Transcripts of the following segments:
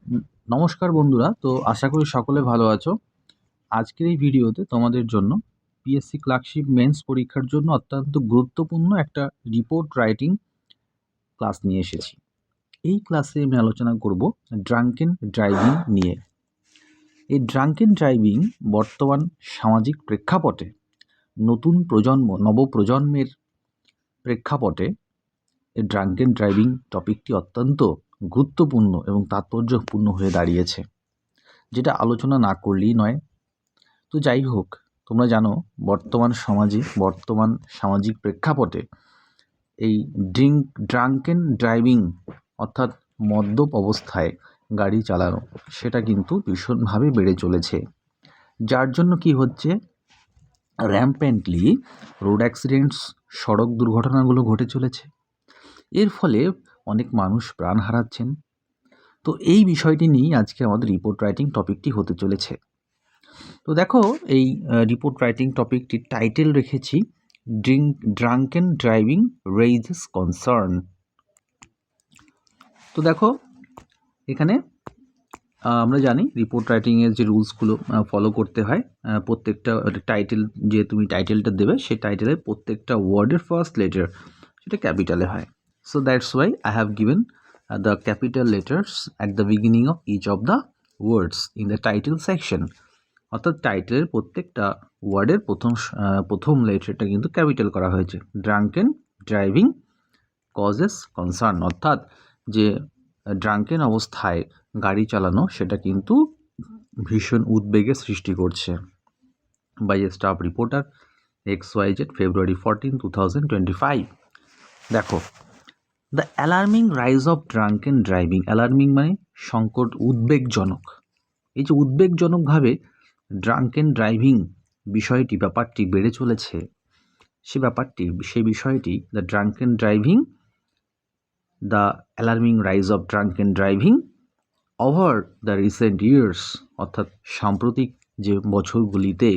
উম নমস্কার বন্ধুরা। তো আশা করি সকলে ভালো আছো। আজকের এই ভিডিওতে তোমাদের জন্য পিএসসি ক্লার্কশিপ মেন্স পরীক্ষার জন্য অত্যন্ত গুরুত্বপূর্ণ একটা রিপোর্ট রাইটিং ক্লাস নিয়ে এসেছি। এই ক্লাসে আমি আলোচনা করব ড্রাঙ্কেন ড্রাইভিং নিয়ে। এই ড্রাঙ্কেন ড্রাইভিং বর্তমান সামাজিক প্রেক্ষাপটে নতুন নবপ্রজন্মের প্রেক্ষাপটে এই ড্রাঙ্কেন ড্রাইভিং টপিকটি অত্যন্ত গুরুত্বপূর্ণ এবং তাৎপর্যপূর্ণ হয়ে দাঁড়িয়েছে, যেটা আলোচনা না করলেই নয়। তো যাই হোক, তোমরা জানো বর্তমান সামাজিক প্রেক্ষাপটে এই ড্রাঙ্কেন ড্রাইভিং অর্থাৎ মদ্যপ অবস্থায় গাড়ি চালানো সেটা কিন্তু ভীষণভাবে বেড়ে চলেছে। যার জন্য কি হচ্ছে, র্যাম্পেন্টলি রোড অ্যাক্সিডেন্টস, সড়ক দুর্ঘটনাগুলো ঘটে চলেছে। এর ফলে অনেক মানুষ প্রাণ হারাচ্ছেন। তো এই বিষয়টি নিয়েই আজকে আমাদের রিপোর্ট রাইটিং টপিকটি হতে চলেছে। তো দেখো, এই রিপোর্ট রাইটিং টাইটেল রেখেছি ড্রাঙ্কেন ড্রাইভিং রেইজেস কনসার্ন। তো দেখো, এখানে আমরা জানি রিপোর্ট রাইটিংয়ের যে রুলসগুলো ফলো করতে হয়। প্রত্যেকটা টাইটেল, যে তুমি টাইটেলটা দেবে সেই টাইটেলের প্রত্যেকটা ওয়ার্ডের ফার্স্ট লেটার সেটা ক্যাপিটালে হয়। So that's why I have given the capital letters at the beginning of each of the words in the title section. অর্থাৎ টাইটেলের প্রত্যেকটা ওয়ার্ডের প্রথম লেটারটা কিন্তু ক্যাপিটাল করা হয়েছে। ড্রাঙ্কেন ড্রাইভিং কজেস কনসার্ন, অর্থাৎ যে ড্রাঙ্কেন অবস্থায় গাড়ি চালানো সেটা কিন্তু ভীষণ উদ্বেগের সৃষ্টি করছে। By a staff reporter XYZ February 14, 2025। দেখো, the alarming rise of drunken driving. Alarming মানে সংকট, উদ্বেগজনক। এই যে উদ্বেগজনকভাবে ড্রাঙ্কেন ড্রাইভিং ব্যাপারটি বেড়ে চলেছে, সেই বিষয়টি the drunken driving, the alarming rise of drunken driving over the recent years, অর্থাৎ সাম্প্রতিক যে বছরগুলিতে,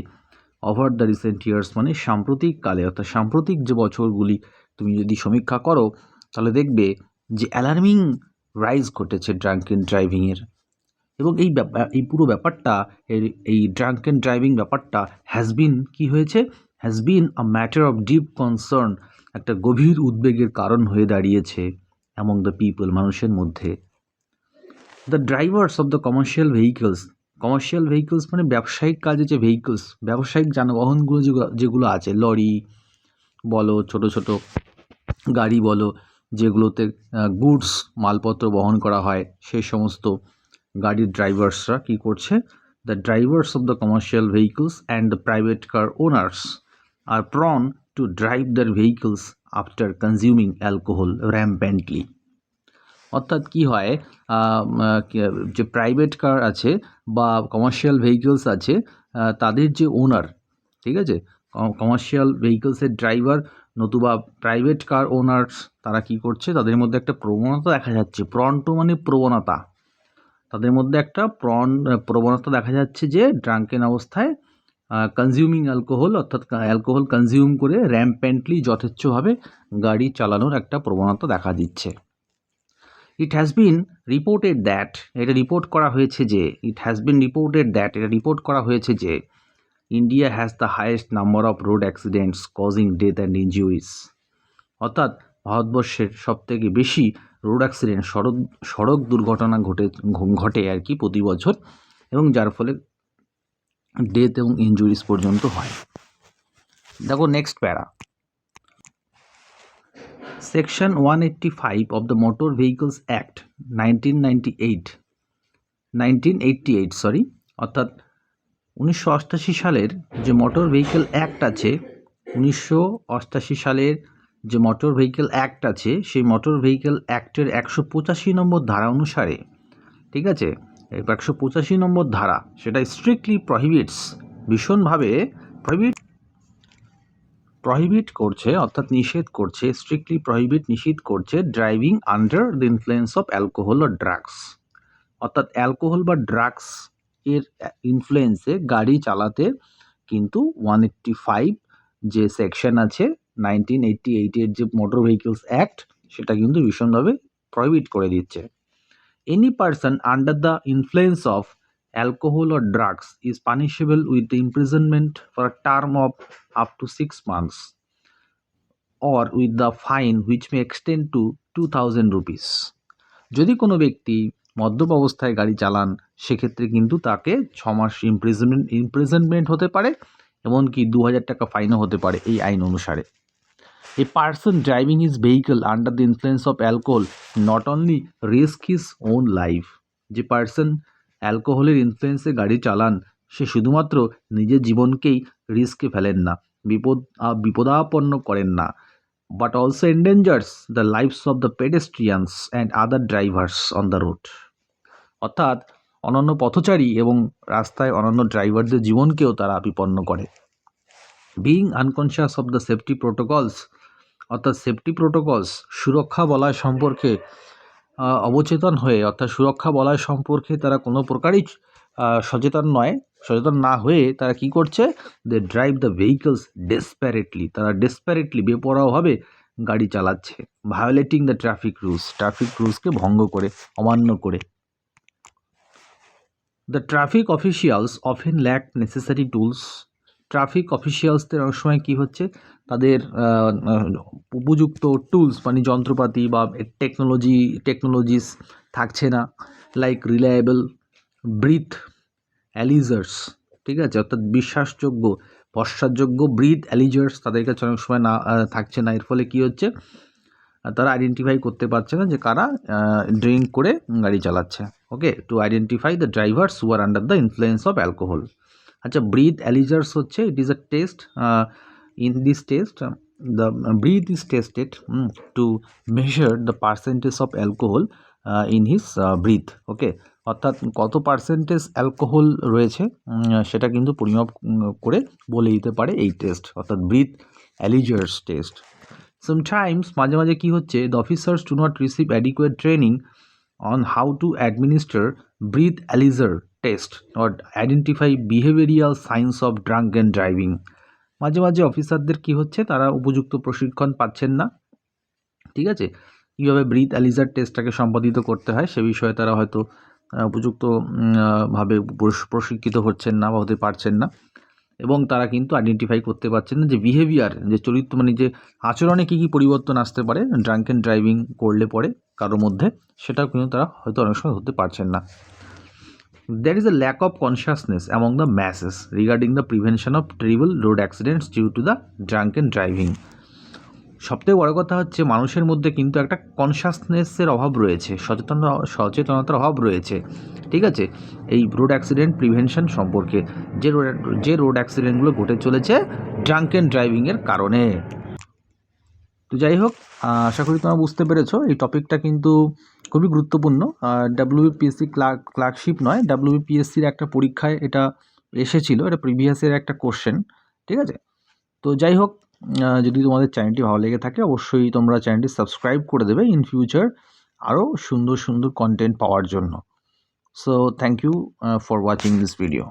ওভার দ্য রিসেন্ট ইয়ার্স মানে সাম্প্রতিক কালে, অর্থাৎ সাম্প্রতিক যে বছরগুলি তুমি যদি সমীক্ষা করো তাহলে দেখবে যে অ্যালার্মিং রাইজ ঘটেছে ড্রাঙ্কেন ড্রাইভিংয়ের। এবং এই পুরো ব্যাপারটা, এই ড্রাঙ্কেন ড্রাইভিং ব্যাপারটা has been a matter of deep concern, একটা গভীর উদ্বেগের কারণ হয়ে দাঁড়িয়েছে অ্যামং দ্য পিপল, মানুষের মধ্যে। The drivers of the commercial vehicles মানে ব্যবসায়িক কাজে যে ভেহিকলস, ব্যবসায়িক যানবাহনগুলো যেগুলো আছে, লরি বলো, ছোট ছোট গাড়ি বলো, যেগুলোতে গুডস মালপত্র বহন করা হয়, সেই সমস্ত গাড়ির ড্রাইভার্সরা কী করছে, the drivers of the commercial vehicles and the private car owners are prone to drive their vehicles after consuming alcohol rampantly. অর্থাৎ কি হয়, যে প্রাইভেট কার আছে বা কমার্শিয়াল ভেহিকলস আছে, তাদের যে ওনার, ঠিক আছে, কমার্শিয়াল ভেহিকলসের ড্রাইভার নতুবা প্রাইভেট কার ওনার্স, তারা কি করছে, তাদের মধ্যে একটা প্রবণতা দেখা যাচ্ছে। প্রন্টো মানে প্রবণতা, তাদের মধ্যে একটা প্রবণতা দেখা যাচ্ছে যে ড্রাঙ্কেন অবস্থায় কনজিউমিং অ্যালকোহল, অর্থাৎ অ্যালকোহল কনজিউম করে র্যাম্প্যান্টলি যথেচ্ছভাবে গাড়ি চালানোর একটা প্রবণতা দেখা দিচ্ছে। It has been reported that, এটা রিপোর্ট করা হয়েছে যে India has the highest number of road accidents causing death and ইনজুরিস। অর্থাৎ ভারতবর্ষের সবথেকে বেশি রোড অ্যাক্সিডেন্ট, সড়ক দুর্ঘটনা ঘটে আর কি প্রতি বছর, এবং যার ফলে ডেথ এবং ইনজুরিস পর্যন্ত হয়। দেখো নেক্সট প্যারা, section 185 of the motor vehicles act 1988, অর্থাৎ 1988 সালের যে মোটর ভেহিকল অ্যাক্ট আছে, 1988 সালের যে মোটর ভেহিকল অ্যাক্ট আছে, সেই মোটর ভেহিকল অ্যাক্টের 185 নম্বর ধারা অনুসারে, ঠিক আছে, 185 নম্বর ধারা সেটা স্ট্রিক্টলি প্রহিবিটস, ভীষণভাবে প্রহিবিট করছে, অর্থাৎ নিষেধ করছে driving under the influence of alcohol or drugs. অর্থাৎ অ্যালকোহল বা ড্রাগস এর ইনফ্লুয়েন্সে গাড়ি চালাতে কিন্তু 185 যে সেকশন আছে 1988 এর যে মোটর ভেহিকলস অ্যাক্ট, সেটা কিন্তু ভীষণভাবে প্রহিবিট করে দিচ্ছে। any person under the influence of alcohol or drugs is punishable with the imprisonment for a term of up to 6 months or with the fine which may extend to 2000 rupees. যদি কোনো ব্যক্তি মদ্যপ অবস্থায় গাড়ি চালান সেক্ষেত্রে কিন্তু তাকে 6 মাস ইমপ্রিজনমেন্ট হতে পারে, এমনকি 2000 টাকা ফাইনও হতে পারে এই আইন অনুসারে। A person driving his vehicle under the influence of alcohol not only risk his own life, যে পার্সন অ্যালকোহলের ইনফ্লুয়েন্সে গাড়ি চালান সে শুধুমাত্র নিজের জীবনকেই রিস্কে ফেলেন না, বিপদাপন্ন করেন না, but also endangers the lives of the pedestrians and other drivers on the road. অর্থাৎ অন্যান্য পথচারী এবং রাস্তায় অন্যান্য ড্রাইভারদের জীবনকেও তারা বিপন্ন করে। Being unconscious of the safety protocols, অর্থাৎ সেফটি প্রোটোকলস সুরক্ষা বলয় সম্পর্কে অবচেতন হয়ে, অর্থাৎ সুরক্ষা বলয় সম্পর্কে তারা কোনো প্রকারই সচেতন না হয়ে তারা কি করছে, দে ড্রাইভ দ্য ভেহিকলস ডেসপারেটলি, তারা ডেসপারেটলি বেপরোয়াভাবে গাড়ি চালাচ্ছে, ভায়োলেটিং দ্য ট্রাফিক রুলসকে ভঙ্গ করে, অমান্য করে। The traffic officials often lack necessary tools, traffic অফিসিয়ালসদের অনেক সময় কী হচ্ছে, তাদের উপযুক্ত টুলস মানে যন্ত্রপাতি বা টেকনোলজিস থাকছে না, লাইক রিলায়েবল ব্রিথ অ্যালিজার্স, ঠিক আছে, অর্থাৎ বিশ্বাসযোগ্য ভরসাযোগ্য ব্রিথ অ্যালিজার্স তাদের কাছে অনেক সময় না থাকছে না। এর ফলে কী হচ্ছে, তারা আইডেন্টিফাই করতে পারছে না যে কারা ড্রিঙ্ক করে গাড়ি চালাচ্ছে। Okay, to identify the drivers who are under the influence of alcohol. আচ্ছা, ব্রিথ অ্যালিজার্স হচ্ছে, it is a test, in this test the breath is tested to measure the percentage of alcohol in his breath. ওকে, অর্থাৎ কত percentage alcohol রয়েছে সেটা কিন্তু পরিমাপ করে বলে দিতে পারে এই টেস্ট, অর্থাৎ ব্রিথ অ্যালিজার্স টেস্ট। সামটাইমস মাঝে মাঝে কী হচ্ছে, the officers do not receive adequate training on how to administer breath analyzer test or identify behavioral signs of drunken driving. মাঝে মাঝে অফিসারদের কি হচ্ছে, তারা উপযুক্ত প্রশিক্ষণ পাচ্ছেন না, ঠিক আছে, কীভাবে ব্রিথ অ্যানালাইজার টেস্টটাকে সম্পাদিত করতে হয় সে বিষয়ে তারা হয়তো উপযুক্ত ভাবে প্রশিক্ষিত হচ্ছেন না বা হতে পারছেন না, এবং তারা কিন্তু আইডেন্টিফাই করতে পারছেন না যে বিহেভিয়ার, যে চরিত্র মানে যে আচরণে কী কী পরিবর্তন আসতে পারে ড্রাঙ্কেন ড্রাইভিং করলে পরে কারোর মধ্যে, সেটাও কিন্তু তারা হয়তো অনেক সময় হতে পারছেন না। There is a lack of consciousness among the masses regarding the prevention of terrible road accidents due to the drunken driving. সবথেকে বড় কথা হচ্ছে মানুষের মধ্যে কিন্তু একটা কনসাসনেসের অভাব রয়েছে, সচেতনতার অভাব রয়েছে, ঠিক আছে, এই রোড অ্যাক্সিডেন্ট প্রিভেনশন সম্পর্কে, যে রোড অ্যাক্সিডেন্টগুলো ঘটে চলেছে ড্রাঙ্কেন ড্রাইভিংয়ের কারণে। তো যাই হোক, আশা করি তোমরা বুঝতে পেরেছো এই টপিকটা কিন্তু খুবই গুরুত্বপূর্ণ। ডাব্লিউবিপিএসসি ক্লার্কশিপ নয়, ডাব্লিউবিপিএসসির একটা পরীক্ষায় এটা এসেছিল, এটা প্রিভিয়াসের একটা কোশ্চেন, ঠিক আছে। তো যাই হোক, যদি তোমাদের চ্যানেলটি ভালো লেগে থাকে অবশ্যই তোমরা চ্যানেলটি সাবস্ক্রাইব করে দেবে ইন ফিউচার আরও সুন্দর সুন্দর কন্টেন্ট পাওয়ার জন্য। So thank you for watching this video.